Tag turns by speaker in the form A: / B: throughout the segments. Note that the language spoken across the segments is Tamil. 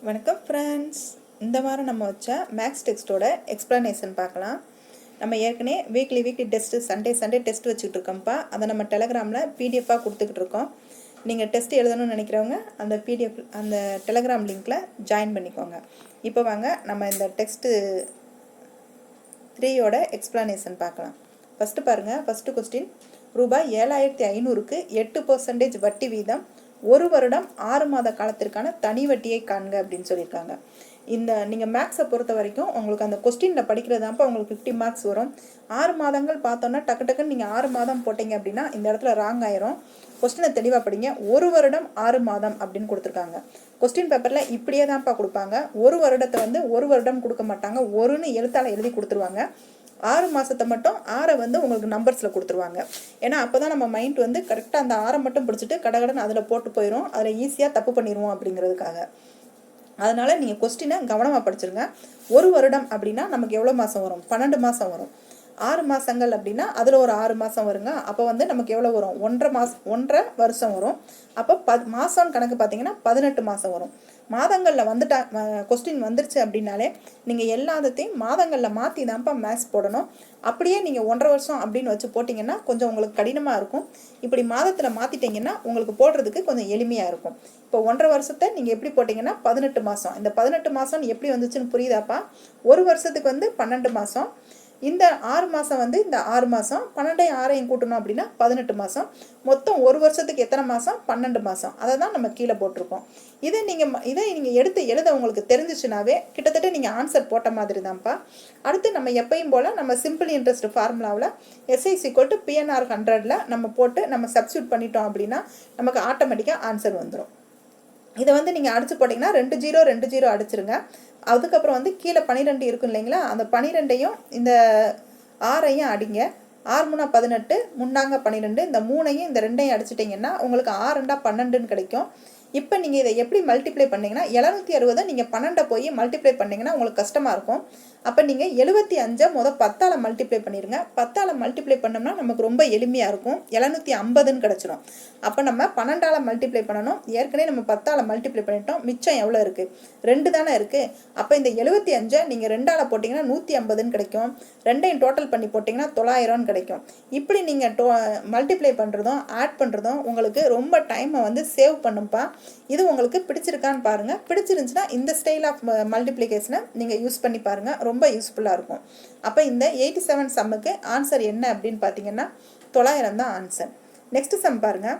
A: வணக்கம் ஃப்ரெண்ட்ஸ். இந்த வாரம் நம்ம வச்ச மேக்ஸ் டெக்ஸ்ட்டோட எக்ஸ்ப்ளனேஷன் பார்க்கலாம். நம்ம ஏற்கனவே வீக்லி டெஸ்ட்டு சண்டே டெஸ்ட் வச்சுக்கிட்டு இருக்கோம்ப்பா. அதை நம்ம டெலகிராமில் பிடிஎஃபாக கொடுத்துக்கிட்டு இருக்கோம். நீங்கள் டெஸ்ட் எழுதணும்னு நினைக்கிறவங்க அந்த பிடிஎஃப் அந்த டெலகிராம் லிங்க்கில் ஜாயின் பண்ணிக்கோங்க. இப்போ வாங்க நம்ம இந்த டெக்ஸ்ட்டு 3யோட எக்ஸ்ப்ளனேஷன் பார்க்கலாம். ஃபஸ்ட்டு பாருங்கள். ஃபஸ்ட்டு கொஸ்டின், ரூபாய் 7500க்கு 8% வட்டி வீதம் 1 வருடம் 6 மாத காலத்திற்கான தனி வட்டியை காண்க அப்படின்னு சொல்லியிருக்காங்க. இந்த நீங்கள் மேக்ஸை பொறுத்த வரைக்கும் உங்களுக்கு அந்த கொஸ்டினில் படிக்கிறதாப்பா உங்களுக்கு 50 மார்க்ஸ் வரும். 6 மாதங்கள் பார்த்தோன்னா டக்குன்னு நீங்கள் 6 மாதம் போட்டிங்க அப்படின்னா இந்த இடத்துல ராங் ஆயிரும். கொஸ்டினை தெளிவாக படிங்க. 1 வருடம் 6 மாதம் அப்படின்னு கொடுத்துருக்காங்க. கொஸ்டின் பேப்பரில் இப்படியே தான்ப்பா கொடுப்பாங்க. 1 வருடத்தை 1 வருடம் கொடுக்க மாட்டாங்க, ஒருன்னு எழுத்தால் எழுதி கொடுத்துருவாங்க. 6 மாதத்தை மட்டும் 6 உங்களுக்கு நம்பர்ஸில் கொடுத்துருவாங்க. ஏன்னா அப்போ தான் நம்ம மைண்ட் கரெக்டாக அந்த 6 மட்டும் பிடிச்சிட்டு கடகடன்னு அதில் போட்டு போயிடும், அதில் ஈஸியாக தப்பு பண்ணிடுவோம் அப்படிங்கிறதுக்காக. அதனால் நீங்கள் கொஸ்டினை கவனமாக படிச்சிருங்க. 1 வருடம் அப்படின்னா நமக்கு எவ்வளோ மாதம் வரும்? 12 மாதம் வரும். 6 மாதங்கள் அப்படின்னா அதில் ஒரு 6 மாதம் வருங்க. அப்போ நமக்கு எவ்வளோ வரும்? 1.5 வருஷம் வரும். அப்போ மாதம்னு கணக்கு பார்த்தீங்கன்னா 18 மாதம் வரும். மாதங்களில் கொஸ்டின் வந்துருச்சு அப்படின்னாலே நீங்கள் எல்லாத்தையும் மாதங்களில் மாற்றி தான்ப்பா மேக்ஸ் போடணும். அப்படியே நீங்கள் 1.5 வருஷம் அப்படின்னு வச்சு போட்டிங்கன்னா கொஞ்சம் உங்களுக்கு கடினமாக இருக்கும். இப்படி மாதத்தில் மாற்றிட்டிங்கன்னா உங்களுக்கு போடுறதுக்கு கொஞ்சம் எளிமையாக இருக்கும். இப்போ 1.5 வருஷத்தை நீங்கள் எப்படி போட்டிங்கன்னா 18 மாதம். இந்த 18 மாதம் எப்படி வந்துச்சுன்னு புரியுதாப்பா? ஒரு வருஷத்துக்கு 12 மாதம். இந்த 6 மாதம் இந்த 6 மாதம் 12 6 கூட்டணும் அப்படின்னா 18 மாதம். மொத்தம் ஒரு வருஷத்துக்கு எத்தனை மாதம்? 12 மாதம். அதை தான் நம்ம கீழே போட்டிருக்கோம். இதை நீங்கள் எடுத்து எழுத உங்களுக்கு தெரிஞ்சிச்சுனாவே கிட்டத்தட்ட நீங்கள் ஆன்சர் போட்ட மாதிரி தான்ப்பா. அடுத்து நம்ம எப்பயும் போல் நம்ம சிம்பிள் இன்ட்ரெஸ்ட் ஃபார்முலாவில் SI = PNR 100ல் நம்ம போட்டு நம்ம சப்ஸ்டியூட் பண்ணிட்டோம் அப்படின்னா நமக்கு ஆட்டோமேட்டிக்காக ஆன்சர் வந்துடும். இதை நீங்கள் அடிச்சு போட்டிங்கன்னா 2 0 அடிச்சிருங்க. அதுக்கப்புறம் கீழே 12 இருக்கும் இல்லைங்களா, அந்த 12ஐயும் இந்த 6ஐயும் அடிங்க. 6 3 18, 3 12, இந்த 3ஐயும் இந்த 2ஐயும் அடிச்சிட்டிங்கன்னா உங்களுக்கு 6 2 12ன்னு கிடைக்கும். இப்போ நீங்கள் இதை எப்படி மல்டிப்ளை பண்ணிங்கன்னா 760 நீங்கள் 12 போய் மல்டிப்ளை பண்ணிங்கன்னா உங்களுக்கு கஷ்டமாக இருக்கும். அப்போ நீங்கள் 75 முதல் 10ஆல் மல்டிப்ளை பண்ணிடுங்க. 10ஆல் மல்டிப்ளை பண்ணோம்னா நமக்கு ரொம்ப எளிமையாக இருக்கும். 750ன்னு கிடச்சிரும். அப்போ நம்ம 12ஆல் மல்டிப்ளை பண்ணணும். ஏற்கனவே நம்ம 10ஆல் மல்டிப்ளை பண்ணிட்டோம். மிச்சம் எவ்வளோ இருக்குது? 2 தானே இருக்குது. அப்போ இந்த 75 நீங்கள் 2ஆல் போட்டிங்கன்னா 150ன்னு கிடைக்கும். 2ஐயும் டோட்டல் பண்ணி போட்டிங்கன்னா 900ன்னு கிடைக்கும். இப்படி நீங்கள் மல்டிப்ளை பண்ணுறதும் ஆட் பண்ணுறதும் உங்களுக்கு ரொம்ப டைமை சேவ் பண்ணும்ப்பா. இது உங்களுக்கு பிடிச்சிருக்கான்னு பாருங்கள். பிடிச்சிருந்துச்சுன்னா இந்த ஸ்டைல் ஆஃப் மல்டிப்ளிகேஷனை நீங்கள் யூஸ் பண்ணி பாருங்கள், ரொம்ப யூஸ்ஃபுல்லாக இருக்கும். அப்போ இந்த 87 சம்முக்கு ஆன்சர் என்ன அப்படின்னு பார்த்தீங்கன்னா 900 தான் ஆன்சர். நெக்ஸ்ட் சம் பாருங்கள்.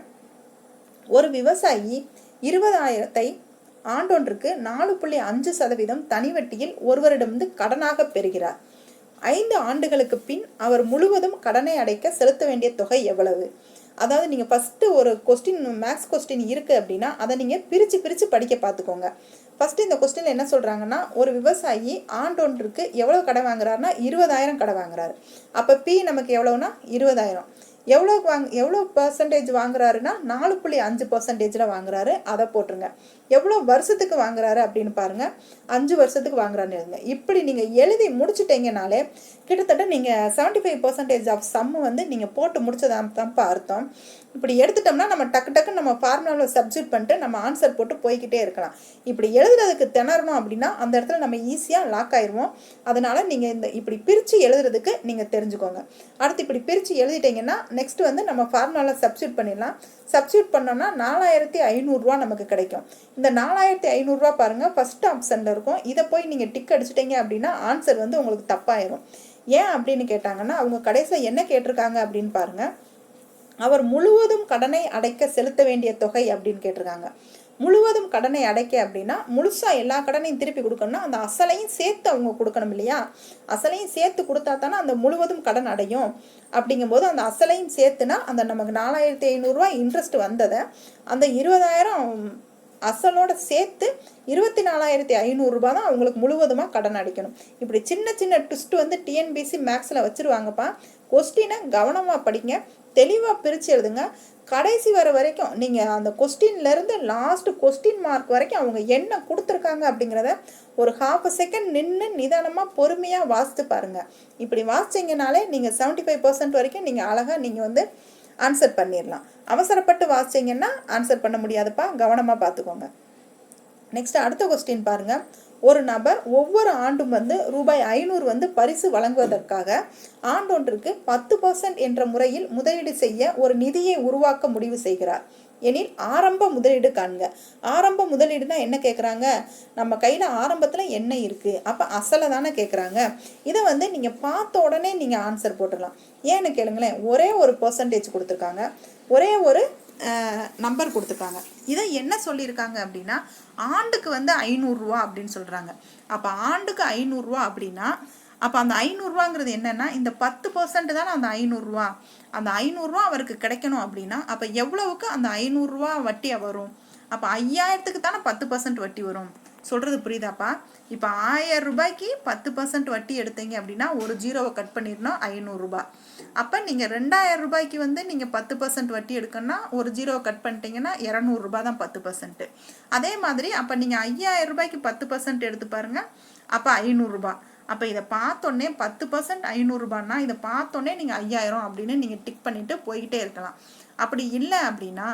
A: ஒரு விவசாயி 20,000ஐ ஆண்டொன்றுக்கு 4.5% தனி வட்டியில் ஒருவரிடம் கடனாக பெறுகிறார். 5 ஆண்டுகளுக்கு பின் அவர் முழுவதும் கடனை அடைக்க செலுத்த வேண்டிய தொகை எவ்வளவு? அதாவது நீங்கள் ஃபஸ்ட்டு ஒரு கொஸ்டின் மேக்ஸ் கொஸ்டின் இருக்குது அப்படின்னா அதை நீங்கள் பிரித்து படிக்க பார்த்துக்கோங்க. ஃபஸ்ட்டு இந்த கொஸ்டினில் என்ன சொல்கிறாங்கன்னா, ஒரு விவசாயி ஆண்டொன்றுக்கு எவ்வளோ கடை வாங்குறாருன்னா 20,000 கடை வாங்குறாரு. அப்போ P நமக்கு எவ்வளோன்னா 20,000. எவ்வளோ பர்சன்டேஜ் வாங்குறாருன்னா 4.5% வாங்குறாரு. அதை போட்டுருங்க. எவ்வளோ வருஷத்துக்கு வாங்குறாரு அப்படின்னு பாருங்கள். 5 வருஷத்துக்கு வாங்குறாருன்னு எழுதுங்க. இப்படி நீங்கள் எழுதி முடிச்சுட்டீங்கனாலே கிட்டத்தட்ட நீங்கள் 75% ஆஃப் சம்மு நீங்கள் போட்டு முடிச்சதான்ப்பா அர்த்தம். இப்படி எடுத்துட்டோம்னா நம்ம டக்கு நம்ம ஃபார்முலாவில் சப்ஸ்டியூட் பண்ணிட்டு நம்ம ஆன்சர் போட்டு போய்கிட்டே இருக்கலாம். இப்படி எழுதுறதுக்கு திணறணும் அப்படின்னா அந்த இடத்துல நம்ம ஈஸியாக லாக் ஆயிடுவோம். அதனால் நீங்கள் இப்படி பிரித்து எழுதுறதுக்கு நீங்கள் தெரிஞ்சுக்கோங்க. அடுத்து இப்படி பிரித்து எழுதிட்டீங்கன்னா நெக்ஸ்ட் நம்ம ஃபார்முலாவில் சப்ஸ்டியூட் பண்ணிடலாம். சப்ஸ்டியூட் பண்ணோம்னா 4,500 நமக்கு கிடைக்கும். இந்த 4,500 பாருங்கள் ஃபஸ்ட் ஆப்ஷனில் இருக்கும். இதை போய் நீங்கள் டிக் அடிச்சிட்டிங்க அப்படின்னா ஆன்சர் உங்களுக்கு தப்பாயிரும். ஏன் அப்படின்னு கேட்டாங்கன்னா அவங்க கடைசியில் என்ன கேட்டிருக்காங்க அப்படின்னு பாருங்கள். அவர் முழுவதும் கடனை அடைக்க செலுத்த வேண்டிய தொகை அப்படின்னு கேட்டிருக்காங்க. முழுவதும் கடனை அடைக்க அப்படின்னா முழுசாக எல்லா கடனையும் திருப்பி கொடுக்கணும்னா அந்த அசலையும் சேர்த்து அவங்க கொடுக்கணும் இல்லையா? அசலையும் சேர்த்து கொடுத்தா தானே அந்த முழுவதும் கடன் அடையும். அப்படிங்கும்போது அந்த அசலையும் சேர்த்துனா அந்த நமக்கு 4,500 இன்ட்ரெஸ்ட் வந்ததை அந்த 20,000 அசலோட சேர்த்து 24,500 தான் அவங்களுக்கு முழுவதுமாக கடன் அடைக்கணும். இப்படி சின்ன ட்விஸ்ட் டிஎன்பிசி மேக்ஸில் வச்சுருவாங்கப்பா. கொஸ்டினை கவனமாக படிங்க, தெளிவாக பிரித்து எழுதுங்க. கடைசி வர வரைக்கும் நீங்கள் அந்த கொஸ்டின்லேருந்து லாஸ்ட் கொஸ்டின் மார்க் வரைக்கும் அவங்க என்ன கொடுத்துருக்காங்க அப்படிங்கிறத ஒரு ½ செகண்ட் நின்று நிதானமாக பொறுமையாக வாசித்து பாருங்கள். இப்படி வாசிச்சிங்கனாலே நீங்கள் 75% வரைக்கும் நீங்கள் அழகாக நீங்கள் ஆன்சர் பண்ணிடலாம். அவசரப்பட்டு வாசிச்சிங்கன்னா ஆன்சர் பண்ண முடியாதுப்பா, கவனமாக பார்த்துக்கோங்க. நெக்ஸ்ட் அடுத்த கொஸ்டின் பாருங்க. ஒரு நபர் ஒவ்வொரு ஆண்டும் ரூபாய் 500 பரிசு வழங்குவதற்காக ஆண்டொன்றுக்கு 10% என்ற முறையில் முதலீடு செய்ய ஒரு நிதியை உருவாக்க முடிவு செய்கிறார் எனில் ஆரம்ப முதலீடு காண்க. ஆரம்ப முதலீடுனா என்ன கேட்குறாங்க, நம்ம கையில் ஆரம்பத்தில் என்ன இருக்குது, அப்போ அசலை தானே கேட்குறாங்க. இதை நீங்கள் பார்த்த உடனே நீங்கள் ஆன்சர் போட்டுடலாம். ஏன்னு கேளுங்களேன், ஒரே ஒரு பர்சன்டேஜ் கொடுத்துருக்காங்க, ஒரே ஒரு நம்பர் கொடுத்துருக்காங்க. இதை என்ன சொல்லியிருக்காங்க அப்படின்னா ஆண்டுக்கு 500 அப்படின்னு சொல்கிறாங்க. அப்போ ஆண்டுக்கு 500 அப்படின்னா அப்போ அந்த 500 என்னன்னா இந்த 10% தானே அந்த 500. அந்த 500 அவருக்கு கிடைக்கணும் அப்படின்னா அப்போ எவ்வளவுக்கு அந்த 500 வட்டியாக வரும்? அப்போ 5000க்கு தானே 10% வட்டி வரும். சொல்கிறது புரியுதாப்பா? இப்போ 1000 ரூபாய்க்கு 10% வட்டி எடுத்தீங்க அப்படின்னா ஒரு ஜீரோவை கட் பண்ணிடணும், 500 அப்போ நீங்கள் 2000 ரூபாய்க்கு நீங்கள் 10% வட்டி எடுக்கணும்னா ஒரு ஜீரோவை கட் பண்ணிட்டீங்கன்னா 200 தான் 10%. அதே மாதிரி அப்போ நீங்கள் 5000 ரூபாய்க்கு 10% எடுத்து பாருங்கள், அப்போ 500. அப்போ இதை பார்த்தோன்னே 10% 500 இதை பார்த்தோன்னே நீங்கள் 5000 அப்படின்னு நீங்கள் டிக் பண்ணிவிட்டு போய்கிட்டே இருக்கலாம். அப்படி இல்லை அப்படின்னா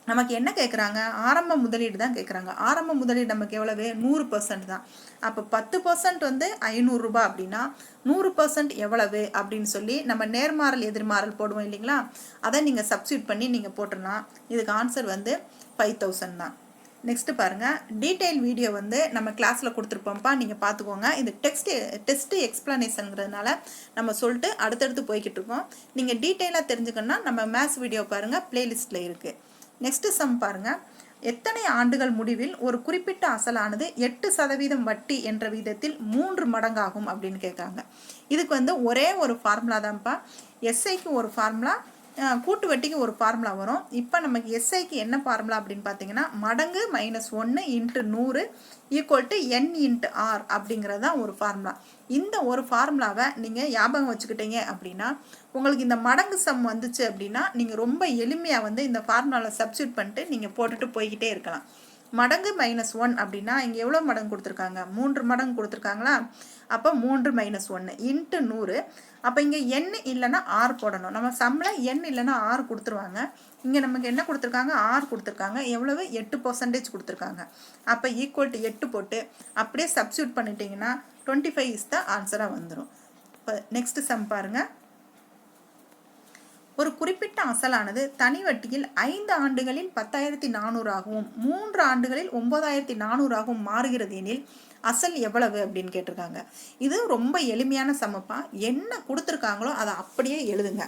A: நமக்கு என்ன கேட்குறாங்க, ஆரம்ப முதலீடு தான் கேட்குறாங்க. ஆரம்ப முதலீடு நமக்கு எவ்வளவு, 100% தான். அப்போ 10% 500 அப்படின்னா 100% எவ்வளவு அப்படின்னு சொல்லி நம்ம நேர்மாறல் எதிர்மாறல் போடுவோம் இல்லைங்களா, அதை நீங்கள் சப்ஸ்டியூட் பண்ணி நீங்கள் போட்டுடலாம். இதுக்கு ஆன்சர் 5000 தான். நெக்ஸ்ட் பாருங்க, டீட்டெயில் வீடியோ நம்ம கிளாஸில் கொடுத்துருப்போம்ப்பா, நீங்கள் பார்த்துக்கோங்க. இது டெஸ்ட் எக்ஸ்பிளனேஷனுங்கிறதுனால நம்ம சொல்லிட்டு அடுத்தடுத்து போய்கிட்டு இருக்கோம். நீங்கள் டீட்டெயிலாக தெரிஞ்சுக்கணுன்னா நம்ம மேத்ஸ் வீடியோ பாருங்கள், பிளேலிஸ்ட்டில் இருக்குது. நெக்ஸ்ட் சம் பாருங்க, எத்தனை ஆண்டுகள் முடிவில் ஒரு குறிப்பிட்ட அசலானது 8% வட்டி என்ற விதத்தில் 3 மடங்காகும் அப்படின்னு கேட்காங்க. இதுக்கு ஒரே ஒரு ஃபார்முலா தான்ப்பா. எஸ்ஐக்கு ஒரு ஃபார்முலா, கூட்டு வட்டிக்கு ஒரு ஃபார்முலா வரும். இப்போ நமக்கு எஸ்ஐக்கு என்ன ஃபார்முலா அப்படின்னு பார்த்தீங்கன்னா மடங்கு -1 × 100 = n × r அப்படிங்கிறது தான் ஒரு ஃபார்முலா. இந்த ஒரு ஃபார்முலாவை நீங்கள் ஞாபகம் வச்சுக்கிட்டீங்க அப்படின்னா உங்களுக்கு இந்த மடங்கு சம் வந்துச்சு அப்படின்னா நீங்கள் ரொம்ப எளிமையாக இந்த ஃபார்முலாவில் சப்ஸ்டியூட் பண்ணிட்டு நீங்கள் போட்டுட்டு போய்கிட்டே இருக்கலாம். மடங்கு -1 அப்படின்னா இங்கே எவ்வளோ மடங்கு கொடுத்துருக்காங்க, 3 மடங்கு கொடுத்துருக்காங்களா. அப்போ 3 - 1 × 100. அப்போ இங்கே n இல்லைன்னா r போடணும். நம்ம சம்மில் n இல்லைன்னா r கொடுத்துருவாங்க. இங்கே நமக்கு என்ன கொடுத்துருக்காங்க, r கொடுத்துருக்காங்க. எவ்வளவு, 8% கொடுத்துருக்காங்க. அப்போ = 8 போட்டு அப்படியே சப்ஸ்டியூட் பண்ணிட்டீங்கன்னா 25 இஸ் த ஆன்சராக வந்துடும். இப்போ நெக்ஸ்ட் சம் பாருங்கள். ஒரு குறிப்பிட்ட அசலானது தனி வட்டியில் 5 ஆண்டுகளில் 10,400 ஆகவும் 3 ஆண்டுகளில் 9,400 ஆகவும் மாறுகிறது எனில் அசல் எவ்வளவு அப்படின்னு கேட்டிருக்காங்க. இது ரொம்ப எளிமையான சமப்பா. என்ன கொடுத்துருக்காங்களோ அதை அப்படியே எழுதுங்க.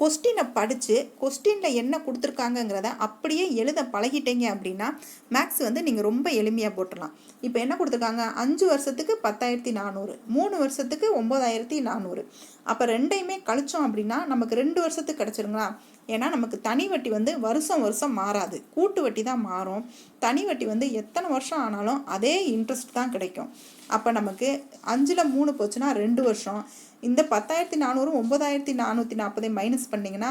A: கொஸ்டினை படித்து கொஸ்டினில் என்ன கொடுத்துருக்காங்கங்கிறத அப்படியே எழுத பழகிட்டீங்க அப்படின்னா மேக்ஸ் நீங்கள் ரொம்ப எளிமையாக போட்டுடலாம். இப்போ என்ன கொடுத்துருக்காங்க, 5 வருஷத்துக்கு 10,400, 3 வருஷத்துக்கு 9,400. அப்போ ரெண்டையுமே கழிச்சோம் அப்படின்னா நமக்கு 2 வருஷத்துக்கு கிடச்சிருங்களா. ஏன்னா நமக்கு தனி வட்டி வருஷம் வருஷம் மாறாது, கூட்டு வட்டி தான் மாறும். தனி வட்டி எத்தனை வருஷம் ஆனாலும் அதே இன்ட்ரெஸ்ட் தான் கிடைக்கும். அப்போ நமக்கு 5ல் 3 போச்சுன்னா 2 வருஷம். இந்த 10,400 9,440 மைனஸ் பண்ணிங்கன்னா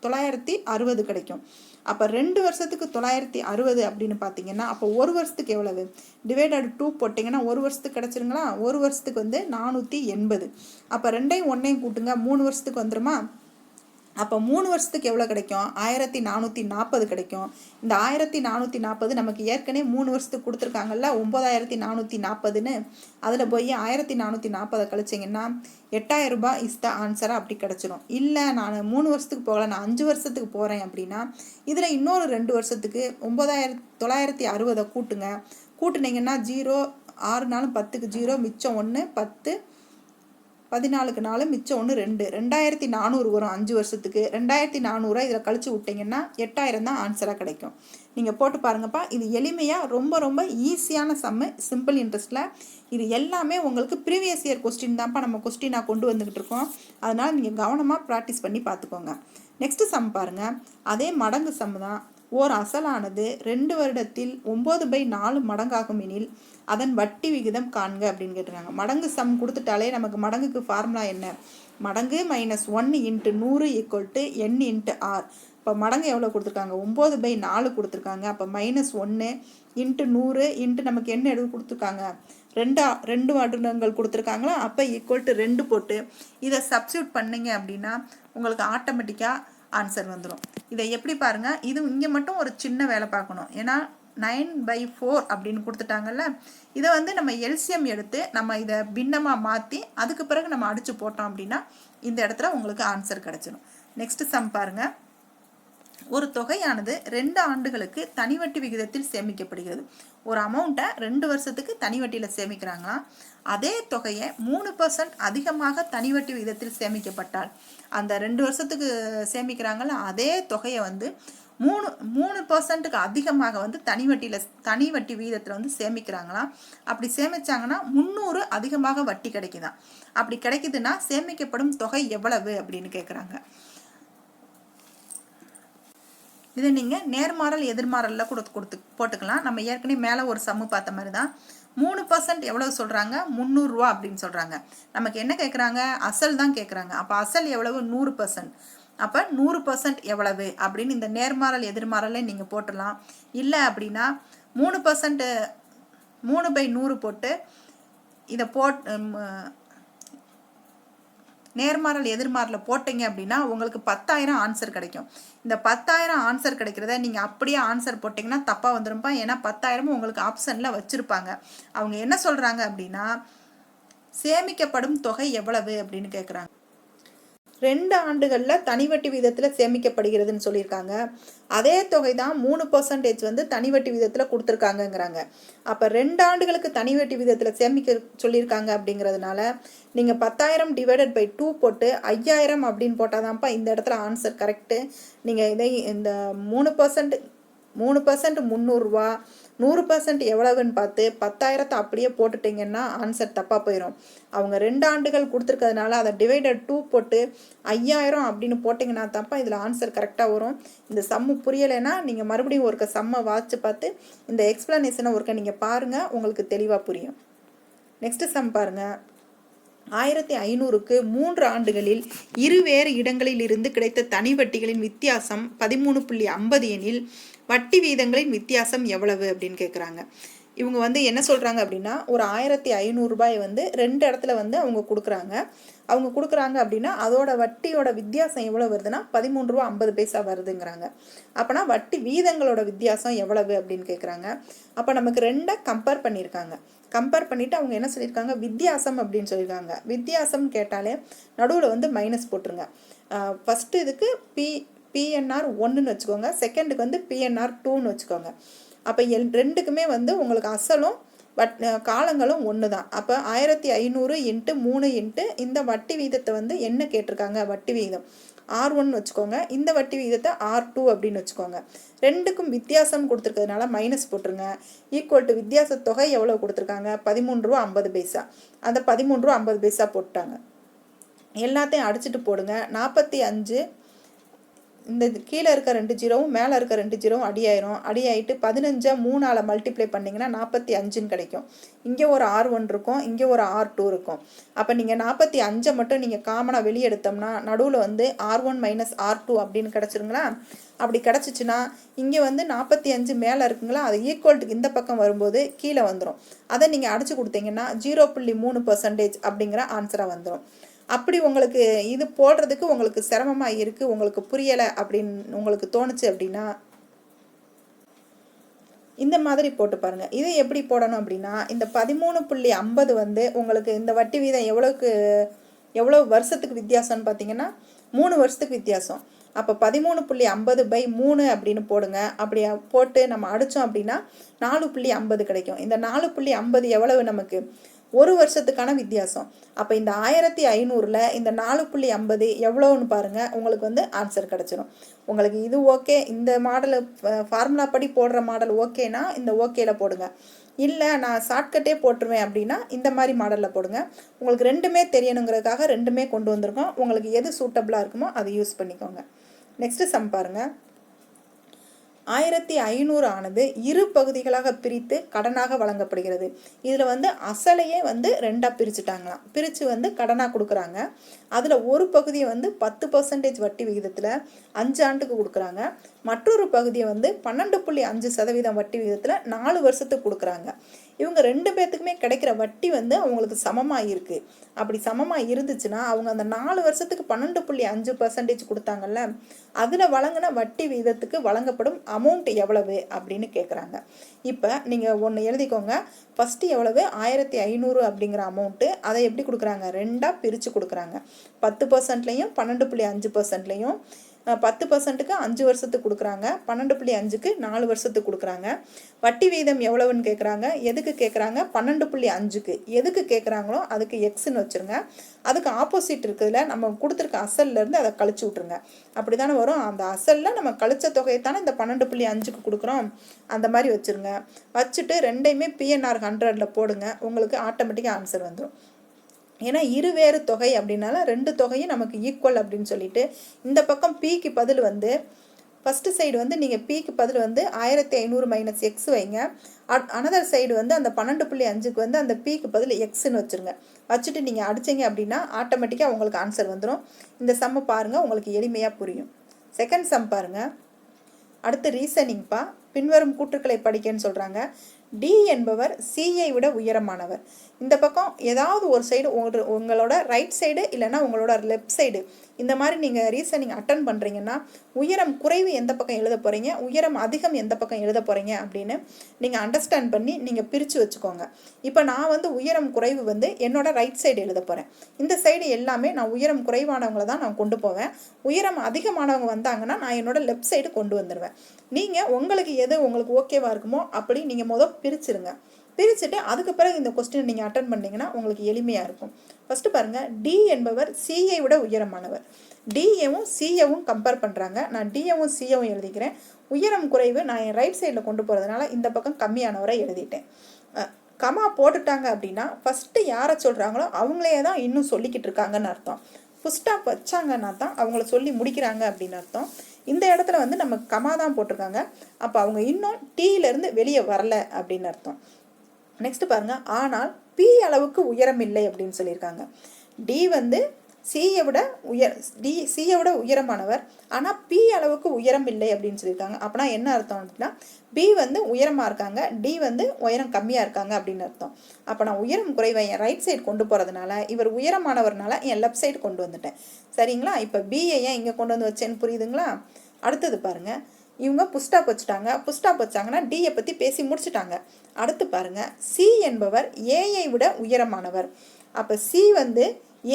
A: 960 கிடைக்கும். அப்போ 2 வருஷத்துக்கு 960 அப்படின்னு பார்த்தீங்கன்னா அப்போ ஒரு வருஷத்துக்கு எவ்வளவு, டிவைடட் 2 போட்டிங்கன்னா ஒரு வருஷத்துக்கு கிடச்சிருங்களா. ஒரு வருஷத்துக்கு 480. அப்போ 2யும் 1யும் கூட்டுங்க, 3 வருஷத்துக்கு வந்துடுமா. அப்போ 3 வருஷத்துக்கு எவ்வளோ கிடைக்கும், 1440 கிடைக்கும். இந்த 1440 நமக்கு ஏற்கனவே 3 வருஷத்துக்கு கொடுத்துருக்காங்கல்ல 9440ன்னு, அதில் போய் 1440 கழிச்சிங்கன்னா 8000 ரூபாய் இஸ் த ஆன்சராக அப்படி கிடச்சிரும். இல்லை நான் 3 வருஷத்துக்கு போகல, நான் 5 வருஷத்துக்கு போகிறேன் அப்படின்னா இதில் இன்னொரு 2 வருஷத்துக்கு 9,960 கூட்டுங்க. கூட்டுனீங்கன்னா 0 6 நாளும் 10க்கு 0 மிச்சம் 1 10 14க்கு 4 மிச்சம் 1 2 2400 வரும் 5 வருஷத்துக்கு. 2400 இதில் கழிச்சு விட்டிங்கன்னா 8000 தான் ஆன்சராக கிடைக்கும். நீங்கள் போட்டு பாருங்கப்பா. இது எளிமையாக ரொம்ப ரொம்ப ஈஸியான சம்மு, சிம்பிள் இன்ட்ரெஸ்ட்டில். இது எல்லாமே உங்களுக்கு ப்ரீவியஸ் இயர் கொஸ்டின் தான்ப்பா நம்ம கொஸ்டினாக கொண்டு வந்துக்கிட்டு இருக்கோம். அதனால் நீங்கள் கவனமாக ப்ராக்டிஸ் பண்ணி பார்த்துக்கோங்க. நெக்ஸ்ட்டு சம் பாருங்கள். அதே மடங்கு சம் தான். ஓர் அசலானது 2 வருடத்தில் 9/4 மடங்காகும் எனில் அதன் வட்டி விகிதம் காண்க அப்படின்னு கேட்டுருக்காங்க. மடங்கு சம் கொடுத்துட்டாலே நமக்கு மடங்குக்கு ஃபார்முலா என்ன, மடங்கு -1 × 100 = n × r. இப்போ மடங்கு எவ்வளோ கொடுத்துருக்காங்க, 9/4 கொடுத்துருக்காங்க. அப்போ -1 × 100 × நமக்கு என்ன எடுத்து கொடுத்துருக்காங்க, 2 வருடங்கள் கொடுத்துருக்காங்களா. அப்போ =2 போட்டு இதை சப்ஸ்டியூட் பண்ணிங்க அப்படின்னா உங்களுக்கு ஆட்டோமேட்டிக்காக ஆன்சர் வந்துடும். இதை எப்படி பாருங்கள், இது இங்கே மட்டும் ஒரு சின்ன வேலை பார்க்கணும். ஏன்னா 9/4 அப்படின்னு கொடுத்துட்டாங்கல்ல. இதை வந்து நம்ம எல்சிஎம் எடுத்து நம்ம இதை பின்னமாக மாற்றி அதுக்கு பிறகு நம்ம அடித்து போட்டோம் அப்படின்னா இந்த இடத்துல உங்களுக்கு ஆன்சர் கிடச்சிடும். நெக்ஸ்ட் சம் பாருங்க. ஒரு தொகையானது 2 ஆண்டுகளுக்கு தனி வட்டி விகிதத்தில் சேமிக்கப்படுகிறது. ஒரு அமௌண்ட்டை 2 வருஷத்துக்கு தனி வட்டியில் சேமிக்கிறாங்களாம். அதே தொகையை 3% அதிகமாக தனி வட்டி விகிதத்தில் சேமிக்கப்பட்டால், அந்த 2 வருஷத்துக்கு சேமிக்கிறாங்கல்ல அதே தொகையை வந்து 3% அதிகமாக வந்து தனி வட்டி விகிதத்தில் வந்து சேமிக்கிறாங்களாம். அப்படி சேமிச்சாங்கன்னா 300 அதிகமாக வட்டி கிடைக்குதான். அப்படி கிடைக்குதுன்னா சேமிக்கப்படும் தொகை எவ்வளவு அப்படின்னு கேட்குறாங்க. இதை நீங்கள் நேர்மாறல் எதிர்மாறலில் கொடுத்து போட்டுக்கலாம். நம்ம ஏற்கனவே மேலே ஒரு சம்மு பார்த்த மாதிரி தான். 3% எவ்வளவு சொல்கிறாங்க? 300 ரூபா அப்படின்னு சொல்கிறாங்க. நமக்கு என்ன கேட்குறாங்க? அசல் தான் கேட்குறாங்க. அப்போ அசல் எவ்வளவு? 100%. அப்போ 100% எவ்வளவு அப்படின்னு இந்த நேர்மாறல் எதிர்மாறலை நீங்கள் போட்டுடலாம். இல்லை அப்படின்னா 3% 3/100 போட்டு இதை நேர்மாறல் எதிர்மாறலில் போட்டீங்க அப்படின்னா உங்களுக்கு 10,000 ஆன்சர் கிடைக்கும். இந்த 10,000 ஆன்சர் கிடைக்கிறத நீங்கள் அப்படியே ஆன்சர் போட்டிங்கன்னா தப்பாக வந்துருப்பா. ஏன்னா 10,000 உங்களுக்கு ஆப்ஷனில் வச்சுருப்பாங்க. அவங்க என்ன சொல்கிறாங்க அப்படின்னா சேமிக்கப்படும் தொகை எவ்வளவு அப்படின்னு கேட்குறாங்க. 2 ஆண்டுகளில் தனி வட்டி விகிதத்தில் சேமிக்கப்படுகிறதுன்னு சொல்லியிருக்காங்க. அதே தொகை தான் 3% வந்து தனி வட்டி விகிதத்தில் கொடுத்துருக்காங்கங்கிறாங்க. அப்போ 2 ஆண்டுகளுக்கு தனி வட்டி விகிதத்தில் சேமிக்க சொல்லியிருக்காங்க அப்படிங்கிறதுனால நீங்கள் 10,000 டிவைடட் பை 2 போட்டு 5,000 அப்படின்னு போட்டால் தான்ப்பா இந்த இடத்துல ஆன்சர் கரெக்டு. நீங்கள் இதை இந்த 3% 300 ரூபா 100% எவ்வளவுன்னு பார்த்து 10,000 அப்படியே போட்டுட்டிங்கன்னா ஆன்சர் தப்பாக போயிடும். அவங்க 2 ஆண்டுகள் கொடுத்துருக்கிறதுனால அதை டிவைடட் 2 போட்டு 5,000 அப்படின்னு போட்டிங்கன்னா தப்பா இதில் ஆன்சர் கரெக்டாக வரும். இந்த சம்மு புரியலைன்னா நீங்கள் மறுபடியும் ஒருக்க சம்மை வாட்சி பார்த்து இந்த எக்ஸ்பிளனேஷனை ஒருக்க நீங்கள் பாருங்கள், உங்களுக்கு தெளிவாக புரியும். நெக்ஸ்ட் சம் பாருங்கள். 1500க்கு 3 ஆண்டுகளில் இருவேறு இடங்களில் இருந்து கிடைத்த தனி வட்டிகளின் வித்தியாசம் 13.50 எனில் வட்டி வீதங்களின் வித்தியாசம் எவ்வளவு அப்படின்னு கேட்குறாங்க. இவங்க வந்து என்ன சொல்கிறாங்க அப்படின்னா ஒரு 1500 ரூபாய் வந்து 2 இடத்துல வந்து அவங்க கொடுக்குறாங்க அப்படின்னா அதோட வட்டியோட வித்தியாசம் எவ்வளோ வருதுன்னா 13.50 ரூபா வருதுங்கிறாங்க. அப்போனா வட்டி வீதங்களோட வித்தியாசம் எவ்வளவு அப்படின்னு கேட்குறாங்க. அப்போ நமக்கு 2 கம்பேர் பண்ணியிருக்காங்க. கம்பேர் பண்ணிவிட்டு அவங்க என்ன சொல்லியிருக்காங்க? வித்தியாசம் அப்படின்னு சொல்லியிருக்காங்க. வித்தியாசம் கேட்டாலே நடுவில் வந்து மைனஸ் போட்டுருங்க. ஃபஸ்ட்டு இதுக்கு பிஎன்ஆர் 1ன்னு வச்சுக்கோங்க, செகண்டுக்கு வந்து பிஎன்ஆர் 2ன்னு வச்சுக்கோங்க. அப்போ ரெண்டுக்குமே வந்து உங்களுக்கு அசலும் காலங்களும் ஒன்று தான். அப்போ 1500 × 3 × இந்த வட்டி வீதத்தை வந்து என்ன கேட்டிருக்காங்க? வட்டி விகிதம் R1 வச்சுக்கோங்க, இந்த வட்டி விகிதத்தை R2 அப்படின்னு வச்சுக்கோங்க. ரெண்டுக்கும் வித்தியாசம் கொடுத்துருக்கிறதுனால மைனஸ் போட்டுருங்க. ஈக்குவல் டு வித்தியாச தொகை எவ்வளோ கொடுத்துருக்காங்க? 13.50 அந்த 13.50 போட்டாங்க. எல்லாத்தையும் அடிச்சுட்டு போடுங்க. 45 இந்த கீழே இருக்க 2 ஜீரோவும் மேலே இருக்க 2 ஜீரோவும் அடியாயிட்டு 15 3ஆல் மல்டிப்ளை பண்ணிங்கன்னா 45ன்னு கிடைக்கும். இங்கே ஒரு R1 இருக்கும், இங்கே ஒரு R2 இருக்கும். அப்போ நீங்கள் 45 மட்டும் நீங்கள் காமனாக வெளியே எடுத்தோம்னா நடுவில் வந்து R1 - R2 அப்படின்னு கிடச்சிருங்களா? அப்படி கிடச்சிச்சின்னா இங்கே வந்து 45 மேலே இருக்குங்களா, அது ஈக்குவல்ட்டுக்கு இந்த பக்கம் வரும்போது கீழே வந்துடும். அதை நீங்கள் அடித்து கொடுத்தீங்கன்னா 0.3% அப்படிங்கிற ஆன்சராக வந்துடும். அப்படி உங்களுக்கு இது போடுறதுக்கு உங்களுக்கு சிரமமாக இருக்குது, உங்களுக்கு புரியலை அப்படின்னு உங்களுக்கு தோணுச்சு அப்படின்னா இந்த மாதிரி போட்டு பாருங்கள். இதை எப்படி போடணும் அப்படின்னா இந்த 13.50 வந்து உங்களுக்கு இந்த வட்டி வீதம் எவ்வளோ வருஷத்துக்கு வித்தியாசம்னு பார்த்தீங்கன்னா 3 வருஷத்துக்கு வித்தியாசம். அப்போ 13.50/3 அப்படின்னு போடுங்க. அப்படி போட்டு நம்ம அடித்தோம் அப்படின்னா 4.50 கிடைக்கும். இந்த 4.50 எவ்வளவு? நமக்கு 1 வருஷத்துக்கான வித்தியாசம். அப்போ இந்த 1500ல் இந்த 4.50 எவ்வளோன்னு பாருங்கள், உங்களுக்கு வந்து ஆன்சர் கிடச்சிடும். உங்களுக்கு இது ஓகே, இந்த மாடலு ஃபார்முலா படி போடுற மாடல் ஓகேனா இந்த ஓகேல போடுங்க. இல்லை நான் ஷார்ட்கட்டே போட்டுருவேன் அப்படின்னா இந்த மாதிரி மாடலில் போடுங்க. உங்களுக்கு ரெண்டுமே தெரியணுங்கிறதுக்காக ரெண்டுமே கொண்டு வந்திருக்கோம். உங்களுக்கு எது சூட்டபிளாக இருக்குமோ அதை யூஸ் பண்ணிக்கோங்க. நெக்ஸ்ட்டு சம் பாருங்கள். 1500 ஆனது 2 பகுதிகளாக பிரித்து கடனாக வழங்கப்படுகிறது. இதில் வந்து அசலையே வந்து 2ஆக பிரிச்சுட்டாங்களாம். பிரித்து வந்து கடனாக கொடுக்குறாங்க. அதில் ஒரு பகுதியை வந்து 10% வட்டி விகிதத்தில் 5 ஆண்டுக்கு கொடுக்குறாங்க. மற்றொரு பகுதியை வந்து 12.5% வட்டி விகிதத்தில் 4 வருஷத்துக்கு கொடுக்குறாங்க. இவங்க 2 பேர்த்துக்குமே கிடைக்கிற வட்டி வந்து அவங்களுக்கு சமமாக இருக்குது. அப்படி சமமாக இருந்துச்சுன்னா அவங்க அந்த 4 வருஷத்துக்கு 12.5% கொடுத்தாங்கல்ல, அதில் வழங்கின வட்டி வீதத்துக்கு வழங்கப்படும் அமௌண்ட் எவ்வளவு அப்படின்னு கேட்குறாங்க. இப்போ நீங்கள் ஒன்று எழுதிக்கோங்க. ஃபஸ்ட்டு எவ்வளவு 1500 அப்படிங்கிற அமௌண்ட்டு, அதை எப்படி கொடுக்குறாங்க, 2ஆக பிரித்து கொடுக்குறாங்க. 10%லையும் 12.5%லையும் 10%க்கு 5 வருஷத்துக்கு கொடுக்குறாங்க, 12.5க்கு 4 வருஷத்துக்கு கொடுக்குறாங்க. வட்டி வீதம் எவ்வளவுன்னு கேட்குறாங்க. எதுக்கு கேட்குறாங்க, 12.5க்கு. எதுக்கு கேட்குறாங்களோ அதுக்கு எக்ஸ்ன்னு வச்சுருங்க. அதுக்கு ஆப்போசிட் இருக்குதுல நம்ம கொடுத்துருக்க அசல்லேருந்து அதை கழிச்சு விட்ருங்க. அப்படி தானே வரும். அந்த அசலில் நம்ம கழிச்ச தொகையை தானே இந்த 12.5க்கு கொடுக்குறோம். அந்த மாதிரி வச்சுருங்க. வச்சுட்டு ரெண்டையுமே PNR 100ல் போடுங்க. உங்களுக்கு ஆட்டோமேட்டிக்காக ஆன்சர் வந்துடும். ஏன்னா இருவேறு தொகை அப்படின்னால 2 தொகையும் நமக்கு ஈக்குவல் அப்படின்னு சொல்லிட்டு இந்த பக்கம் பிக்கு பதில் வந்து ஃபஸ்ட்டு சைடு வந்து நீங்கள் பிக்கு பதில் வந்து 1500 மைனஸ் எக்ஸ் வைங்க. அனதர் சைடு வந்து அந்த 12.5க்கு வந்து அந்த பிக்கு பதில் எக்ஸ்ன்னு வச்சுருங்க. வச்சுட்டு நீங்கள் அடிச்சிங்க அப்படின்னா ஆட்டோமேட்டிக்காக உங்களுக்கு ஆன்சர் வந்துடும். இந்த சம்மை பாருங்கள், உங்களுக்கு எளிமையாக புரியும். செகண்ட் சம் பாருங்கள். அடுத்து ரீசனிங்ப்பா. பின்வரும் கூற்றுக்களை படிக்கன்னு சொல்கிறாங்க. டி என்பவர் சியை விட உயரமானவர். இந்த பக்கம் ஏதாவது ஒரு சைடு உங்களோட ரைட் சைடு இல்லைன்னா உங்களோட லெஃப்ட் சைடு இந்த மாதிரி நீங்கள் ரீசனிங் அட்டன் பண்ணுறீங்கன்னா உயரம் குறைவு எந்த பக்கம் எழுத போகிறீங்க, உயரம் அதிகம் எந்த பக்கம் எழுத போகிறீங்க அப்படின்னு நீங்கள் அண்டர்ஸ்டாண்ட் பண்ணி நீங்கள் பிரித்து வச்சுக்கோங்க. இப்போ நான் வந்து உயரம் குறைவு வந்து என்னோட ரைட் சைடு எழுத போகிறேன். இந்த சைடு எல்லாமே நான் உயரம் குறைவானவங்களை தான் நான் கொண்டு போவேன். உயரம் அதிகமானவங்க வந்தாங்கன்னா நான் என்னோட லெஃப்ட் சைடு கொண்டு வந்துடுவேன். நீங்கள் உங்களுக்கு எது உங்களுக்கு ஓகேவாக இருக்குமோ அப்படி நீங்கள் முதல் பிரிச்சுருங்க. பிரிச்சுட்டு அதுக்கு பிறகு இந்த கொஸ்டின் நீங்கள் அட்டன் பண்ணிங்கன்னா உங்களுக்கு எளிமையாக இருக்கும். ஃபஸ்ட்டு பாருங்கள், டி என்பவர் சியை விட உயரமானவர். டிஏவும் சிஏவும் கம்பேர் பண்ணுறாங்க. நான் டிஏவும் சிஏவும் எழுதிக்கிறேன். உயரம் குறைவு நான் என் ரைட் சைடில் கொண்டு போகிறதுனால இந்த பக்கம் கம்மியானவரை எழுதிட்டேன். கமா போட்டுட்டாங்க அப்படின்னா ஃபஸ்ட்டு யாரை சொல்கிறாங்களோ அவங்களே தான் இன்னும் சொல்லிக்கிட்டு இருக்காங்கன்னு அர்த்தம். ஃபுஸ்டாப் வச்சாங்கன்னா தான் அவங்கள சொல்லி முடிக்கிறாங்க அப்படின்னு அர்த்தம். இந்த இடத்துல வந்து நம்ம கமா தான் போட்டிருக்காங்க. அப்போ அவங்க இன்னும் டீலேருந்து வெளியே வரல அப்படின்னு அர்த்தம். நெக்ஸ்ட் பாருங்க, ஆனால் பி அளவுக்கு உயரம் இல்லை அப்படின்னு சொல்லியிருக்காங்க. டி வந்து சியை விட உயரமானவர், ஆனால் பி அளவுக்கு உயரம் இல்லை அப்படின்னு சொல்லியிருக்காங்க. அப்படின்னா என்ன அர்த்தம் அப்படின்னா பி வந்து உயரமாக இருக்காங்க, டி வந்து உயரம் கம்மியாக இருக்காங்க அப்படின்னு அர்த்தம். அப்போ நான் உயரம் குறைவை என் ரைட் சைடு கொண்டு போகிறதுனால இவர் உயரமானவர்னால என் லெஃப்ட் சைடு கொண்டு வந்துட்டேன். சரிங்களா? இப்போ பியை ஏன் இங்கே கொண்டு வந்து வச்சேன்னு புரியுதுங்களா? அடுத்தது பாருங்கள், இவங்க புஸ்டாப் வச்சுட்டாங்க. புஸ்டாப் வச்சாங்கன்னா டியை பற்றி பேசி முடிச்சுட்டாங்க. அடுத்து பாருங்கள், சி என்பவர் ஏயை விட உயரமானவர். அப்போ சி வந்து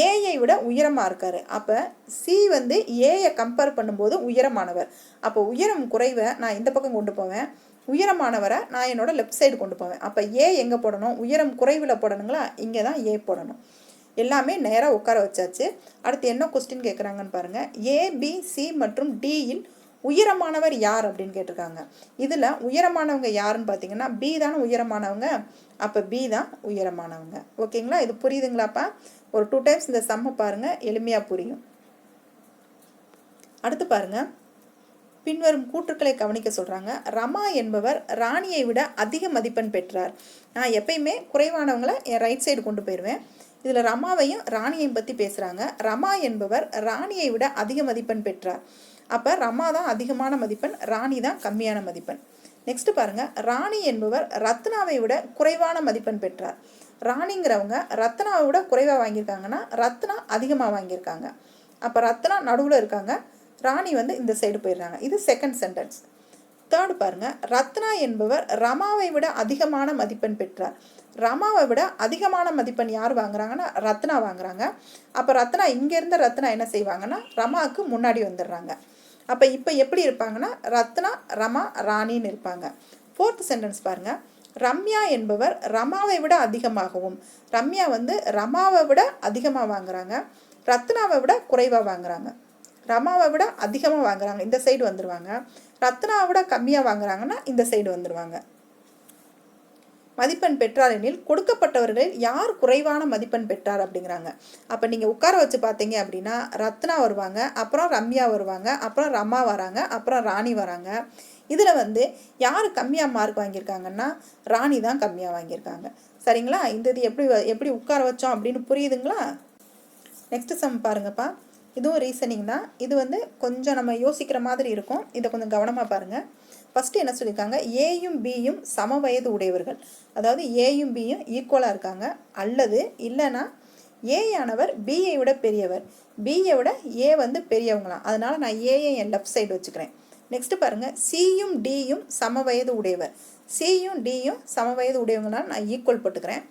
A: ஏயை விட உயரமாக இருக்கார். அப்போ சி வந்து ஏயை கம்பேர் பண்ணும்போது உயரமானவர். அப்போ உயரம் குறைவை நான் இந்த பக்கம் கொண்டு போவேன், உயரமானவரை நான் என்னோட லெஃப்ட் சைடு கொண்டு போவேன். அப்போ ஏ எங்கே போடணும், உயரம் குறைவில் போடணுங்களா? இங்கே தான் ஏ போடணும். எல்லாமே நேராக உட்கார வச்சாச்சு. அடுத்து என்ன கொஸ்டின் கேட்குறாங்கன்னு பாருங்கள். ஏபிசி மற்றும் டியில் உயரமானவர் யார் அப்படின்னு கேட்டிருக்காங்க. இதில் உயரமானவங்க யாருன்னு பார்த்தீங்கன்னா பி தானே உயரமானவங்க. அப்போ பி தான் உயரமானவங்க. ஓகேங்களா? இது புரியுதுங்களாப்பா? ஒரு 2 டைம்ஸ் இந்த சம்மை பாருங்கள், எளிமையாக புரியும். அடுத்து பாருங்கள், பின்வரும் கூற்றுக்களை கவனிக்க சொல்கிறாங்க. ரமா என்பவர் ராணியை விட அதிக மதிப்பெண் பெற்றார். நான் எப்பயுமே குறைவானவங்களை என் ரைட் சைடு கொண்டு போயிடுவேன். இதில் ரமாவையும் ராணியையும் பற்றி பேசுகிறாங்க. ரமா என்பவர் ராணியை விட அதிக மதிப்பெண் பெற்றார். அப்போ ரமா தான் அதிகமான மதிப்பெண், ராணி தான் கம்மியான மதிப்பெண். நெக்ஸ்ட் பாருங்கள், ராணி என்பவர் ரத்னாவை விட குறைவான மதிப்பெண் பெற்றார். ராணிங்கிறவங்க ரத்னாவை விட குறைவாக வாங்கியிருக்காங்கன்னா ரத்னா அதிகமாக வாங்கியிருக்காங்க. அப்போ ரத்னா நடுவில் இருக்காங்க, ராணி வந்து இந்த சைடு போயிடுறாங்க. இது செகண்ட் சென்டென்ஸ். தேர்டு பாருங்கள், ரத்னா என்பவர் ரமாவை விட அதிகமான மதிப்பெண் பெற்றார். ரமாவை விட அதிகமான மதிப்பெண் யார் வாங்குறாங்கன்னா ரத்னா வாங்குறாங்க. அப்போ ரத்னா இங்கேருந்த ரத்னா என்ன செய்வாங்கன்னா ரமாவுக்கு முன்னாடி வந்துடுறாங்க. அப்போ இப்போ எப்படி இருப்பாங்கன்னா ரத்னா, ரமா, ராணின்னு இருப்பாங்க. ஃபோர்த் சென்டென்ஸ் பாருங்கள், ரம்யா என்பவர் ரமாவை விட அதிகமாகவும், ரம்யா வந்து ரமாவை விட அதிகமாக வாங்குறாங்க, ரத்னாவை விட குறைவாக வாங்குறாங்க. ரமாவை விட அதிகமாக வாங்குறாங்க, இந்த சைடு வந்துடுவாங்க. ரத்னாவை விட கம்மியாக வாங்குறாங்கன்னா இந்த சைடு வந்துடுவாங்க. மதிப்பெண் பெற்றார் எனில் கொடுக்கப்பட்டவர்களில் யார் குறைவான மதிப்பெண் பெற்றார் அப்படிங்கிறாங்க. அப்போ நீங்கள் உட்கார வச்சு பார்த்தீங்க அப்படின்னா ரத்னா வருவாங்க, அப்புறம் ரம்யா வருவாங்க, அப்புறம் ரமா வராங்க, அப்புறம் ராணி வராங்க. இதில் வந்து யார் கம்மியாக மார்க் வாங்கியிருக்காங்கன்னா ராணி தான் கம்மியாக வாங்கியிருக்காங்க. சரிங்களா? இந்த இது எப்படி உட்கார வச்சோம் அப்படின்னு புரியுதுங்களா? நெக்ஸ்ட் சம் பாருங்கப்பா. இதுவும் ரீசனிங் தான். இது வந்து கொஞ்சம் நம்ம யோசிக்கிற மாதிரி இருக்கும். இதை கொஞ்சம் கவனமாக பாருங்கள். ஃபஸ்ட்டு என்ன சொல்லியிருக்காங்க, ஏயும் பியும் சம வயது உடையவர்கள், அதாவது ஏயும் பியும் ஈக்குவலாக இருக்காங்க, அல்லது இல்லைன்னா ஏயானவர் பியை விட பெரியவர், பியை விட ஏ வந்து பெரியவங்களாம், அதனால் நான் ஏயை என் லெஃப்ட் சைடு வச்சுக்கிறேன். நெக்ஸ்ட் பாருங்கள், சியும் டியும் சம வயது உடையவர், சியும் டியும் சம வயது உடையவங்களாம் நான் ஈக்குவல் போட்டுக்கிறேன்,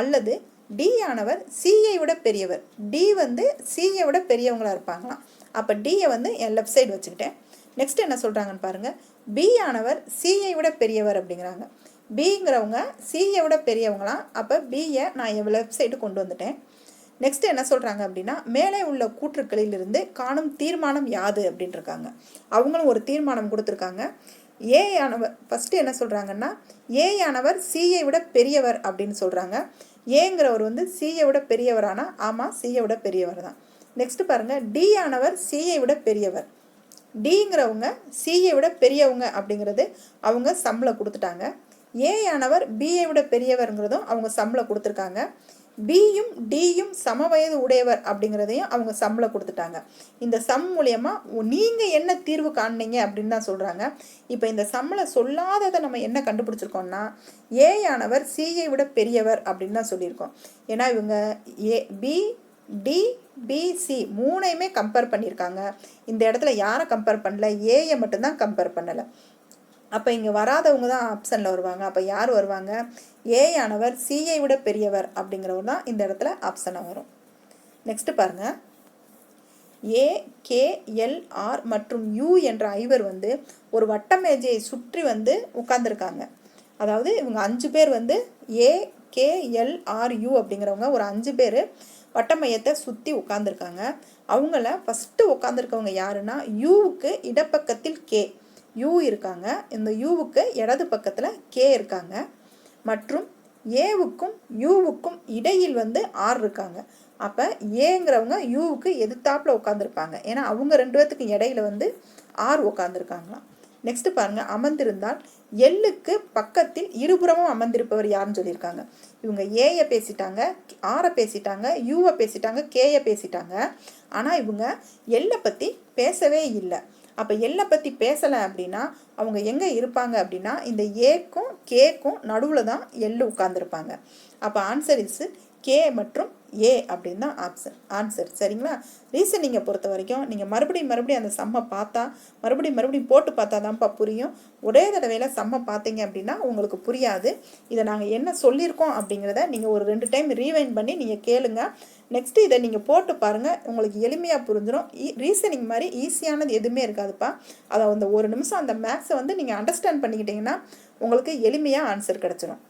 A: அல்லது டி ஆனவர் சியை விட பெரியவர், டி வந்து சியை விட பெரியவங்களாக இருப்பாங்களாம், அப்போ டியை வந்து என் லெஃப்ட் சைடு வச்சுக்கிட்டேன். நெக்ஸ்ட் என்ன சொல்கிறாங்கன்னு பாருங்கள், பி ஆனவர் சியை விட பெரியவர் அப்படிங்கிறாங்க, பிங்கிறவங்க சியை விட பெரியவங்களாம், அப்போ பியை நான் என் லெஃப்ட் சைடு கொண்டு வந்துட்டேன். நெக்ஸ்ட் என்ன சொல்கிறாங்க அப்படின்னா, மேலே உள்ள கூற்றுக்களிலிருந்து காணும் தீர்மானம் யாது அப்படின்னு இருக்காங்க. அவங்களும் ஒரு தீர்மானம் கொடுத்துருக்காங்க. ஏ ஆனவர் ஃபஸ்ட்டு என்ன சொல்கிறாங்கன்னா, ஏ ஆனவர் சியை விட பெரியவர் அப்படின்னு சொல்கிறாங்க. ஏங்கிறவர் வந்து சியை விட பெரியவரானா, ஆமாம் சியை விட பெரியவர் தான். நெக்ஸ்ட் பாருங்கள், டி ஆனவர் சியை விட பெரியவர், டிங்கிறவங்க சியை விட பெரியவங்க அப்படிங்கிறது அவங்க சம்பளம் கொடுத்துட்டாங்க. ஏ ஆனவர் பியை விட பெரியவருங்கிறதும் அவங்க சம்பளம் கொடுத்துருக்காங்க. பியும் டியும் சம வயது உடையவர் அப்படிங்கிறதையும் அவங்க சம்பளம் கொடுத்துட்டாங்க. இந்த சம் மூலயமா நீங்கள் என்ன தீர்வு காணினீங்க அப்படின்னு தான் சொல்கிறாங்க. இப்போ இந்த சம்பளம் சொல்லாததை நம்ம என்ன கண்டுபிடிச்சிருக்கோம்னா, ஏ ஆனவர் சியை விட பெரியவர் அப்படின்னு தான் சொல்லியிருக்கோம். ஏன்னா இவங்க டி பிசி மூணையுமே கம்பேர் பண்ணியிருக்காங்க. இந்த இடத்துல யாரை கம்பேர் பண்ணல, ஏயை மட்டும்தான் கம்பேர் பண்ணலை. அப்போ இங்கே வராதவங்க தான் ஆப்ஷனில் வருவாங்க. அப்போ யார் வருவாங்க, ஏ ஆனவர் சியை விட பெரியவர் அப்படிங்கிறவர் தான் இந்த இடத்துல ஆப்ஷனாக வரும். நெக்ஸ்ட் பாருங்கள், ஏ கே எல் ஆர் மற்றும் யூ என்ற ஐவர் வந்து ஒரு வட்ட மேஜையை சுற்றி வந்து உட்கார்ந்துருக்காங்க. அதாவது இவங்க 5 பேர் வந்து A K L are you அப்படிங்கிறவங்க ஒரு 5 பேர் வட்ட மையத்தை சுற்றி உட்காந்துருக்காங்க. அவங்கள ஃபஸ்ட்டு உட்காந்துருக்கவங்க யாருன்னா, யூவுக்கு இடப்பக்கத்தில் கே யூ இருக்காங்க, இந்த யூவுக்கு இடது பக்கத்தில் கே இருக்காங்க, மற்றும் ஏவுக்கும் யூவுக்கும் இடையில் வந்து ஆர் இருக்காங்க. அப்போ ஏங்கிறவங்க யூவுக்கு எதிர்த்தாப்பில் உட்காந்துருப்பாங்க, ஏன்னா அவங்க 2 பேர்த்துக்கு இடையில வந்து ஆர் உட்காந்துருக்காங்களாம். நெக்ஸ்ட் பாருங்க, அமர்ந்திருந்தால் எல்லுக்கு பக்கத்தில் இருபுறமும் அமர்ந்திருப்பவர் யாருன்னு சொல்லியிருக்காங்க. இவங்க ஏயை பேசிட்டாங்க, ஆரை பேசிட்டாங்க, யூவை பேசிட்டாங்க, கேயை பேசிட்டாங்க, ஆனால் இவங்க எல்லை பற்றி பேசவே இல்லை. அப்போ எல்லை பற்றி பேசலை அப்படின்னா அவங்க எங்கே இருப்பாங்க அப்படின்னா, இந்த ஏக்கும் கேக்கும் நடுவில் தான் எள்ளு உட்காந்துருப்பாங்க. அப்போ ஆன்சர் இஸ் கே மற்றும் ஏ அப்படின்னு தான் ஆன்சர். சரிங்களா? ரீசனிங்கை பொறுத்த வரைக்கும் நீங்கள் மறுபடியும் அந்த சம்மை பார்த்தா மறுபடியும் போட்டு பார்த்தா தான்ப்பா புரியும். ஒரே தடவையில் சம்மை பார்த்தீங்க அப்படின்னா உங்களுக்கு புரியாது. இதை நாங்கள் என்ன சொல்லியிருக்கோம் அப்படிங்கிறத நீங்கள் ஒரு 2 டைம் ரீவைண்ட் பண்ணி நீங்கள் கேளுங்க. நெக்ஸ்ட்டு இதை நீங்கள் போட்டு பாருங்கள், உங்களுக்கு எளிமையாக புரிஞ்சிடும். ரீசனிங் மாதிரி ஈஸியானது எதுவுமே இருக்காதுப்பா. அதை அந்த 1 நிமிஷம் அந்த மேக்ஸை வந்து நீங்கள் அண்டர்ஸ்டாண்ட் பண்ணிக்கிட்டிங்கன்னா உங்களுக்கு எளிமையாக ஆன்சர் கிடச்சிடும்.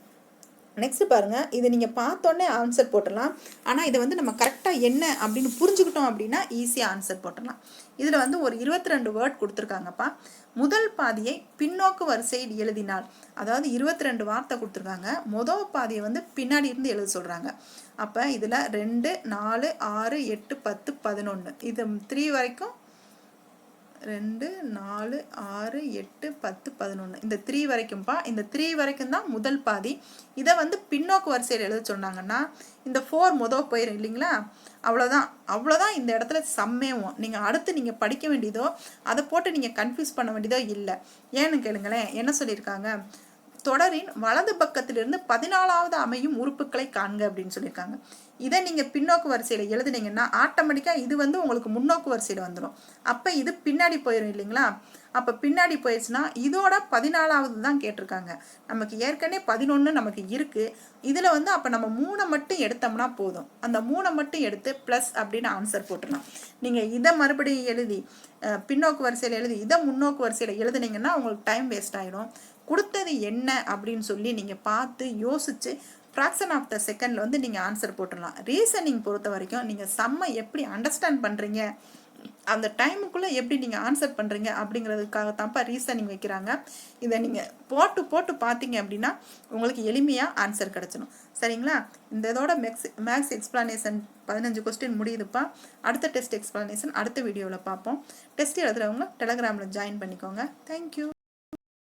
A: நெக்ஸ்ட் பாருங்கள், இது நீங்கள் பார்த்தோன்னே ஆன்சர் போட்டுடலாம். ஆனால் இதை வந்து நம்ம கரெக்டாக என்ன அப்படின்னு புரிஞ்சுக்கிட்டோம் அப்படின்னா ஈஸியாக ஆன்சர் போட்டுடலாம். இதில் வந்து ஒரு 22 வேர்ட் கொடுத்துருக்காங்கப்பா. முதல் பாதியை பின்னோக்கு வரிசையில் எழுதினால், அதாவது 22 வார்த்தை கொடுத்துருக்காங்க. முதல் பாதியை வந்து பின்னாடி இருந்து எழுத சொல்கிறாங்க. அப்போ இதில் 2, 4, 6, 8, 10, 11 இது 3 வரைக்கும் 2, 4, 6, 8, 10, 11 இந்த 3 வரைக்கும்ப்பா. இந்த 3 வரைக்கும் தான் முதல் பாதி. இதை வந்து பின்னோக்கு வரிசையில் எழுத சொன்னாங்கன்னா இந்த 4 முதல் போயிடும் இல்லைங்களா? அவ்வளோதான் இந்த இடத்துல சம்மேவும். நீங்கள் அடுத்து நீங்கள் படிக்க வேண்டியதோ அதை போட்டு நீங்கள் கன்ஃபியூஸ் பண்ண வேண்டியதோ இல்லை. ஏன்னு கேளுங்களேன், என்ன சொல்லியிருக்காங்க, தொடரின் வலது பக்கத்திலிருந்து 14வது அமையும் உறுப்புகளை காண்க அப்படின்னு சொல்லியிருக்காங்க. இதை நீங்கள் பின்னோக்கு வரிசையில் எழுதுனீங்கன்னா ஆட்டோமேட்டிக்காக இது வந்து உங்களுக்கு முன்னோக்கு வரிசையில் வந்துடும். அப்போ இது பின்னாடி போயிடும் இல்லைங்களா? அப்போ பின்னாடி போயிடுச்சுன்னா இதோட 14வது தான் கேட்டிருக்காங்க. நமக்கு ஏற்கனவே 11 நமக்கு இருக்குது. இதில் வந்து அப்போ நம்ம 3 மட்டும் எடுத்தோம்னா போதும். அந்த 3 மட்டும் எடுத்து ப்ளஸ் அப்படின்னு ஆன்சர் போட்டுடலாம். நீங்கள் இதை மறுபடியும் எழுதி பின்னோக்கு வரிசையில் எழுதி இதை முன்னோக்கு வரிசையில் எழுதுனீங்கன்னா உங்களுக்கு டைம் வேஸ்ட் ஆகிடும். கொடுத்தது என்ன அப்படின்னு சொல்லி நீங்கள் பார்த்து யோசித்து ஃப்ராக்ஷன் ஆஃப் த செகண்டில் வந்து நீங்கள் ஆன்சர் போட்டுடலாம். ரீசனிங் பொறுத்த வரைக்கும் நீங்கள் சம்மை எப்படி அண்டர்ஸ்டாண்ட் பண்ணுறீங்க, அந்த டைமுக்குள்ளே எப்படி நீங்கள் ஆன்சர் பண்ணுறீங்க அப்படிங்கிறதுக்காகத்தான்ப்பா ரீசனிங் வைக்கிறாங்க. இதை நீங்கள் போட்டு பார்த்தீங்க அப்படின்னா உங்களுக்கு எளிமையாக ஆன்சர் கிடச்சிடும். சரிங்களா? இந்த இதோட மேக்ஸ் எக்ஸ்ப்ளனேஷன் 15 கொஸ்டின் முடியுதுப்பா. அடுத்த டெஸ்ட் எக்ஸ்ப்ளனேஷன் அடுத்த வீடியோவில் பார்ப்போம். டெஸ்ட் எழுதுறவங்க டெலகிராமில் ஜாயின் பண்ணிக்கோங்க. தேங்க்யூ.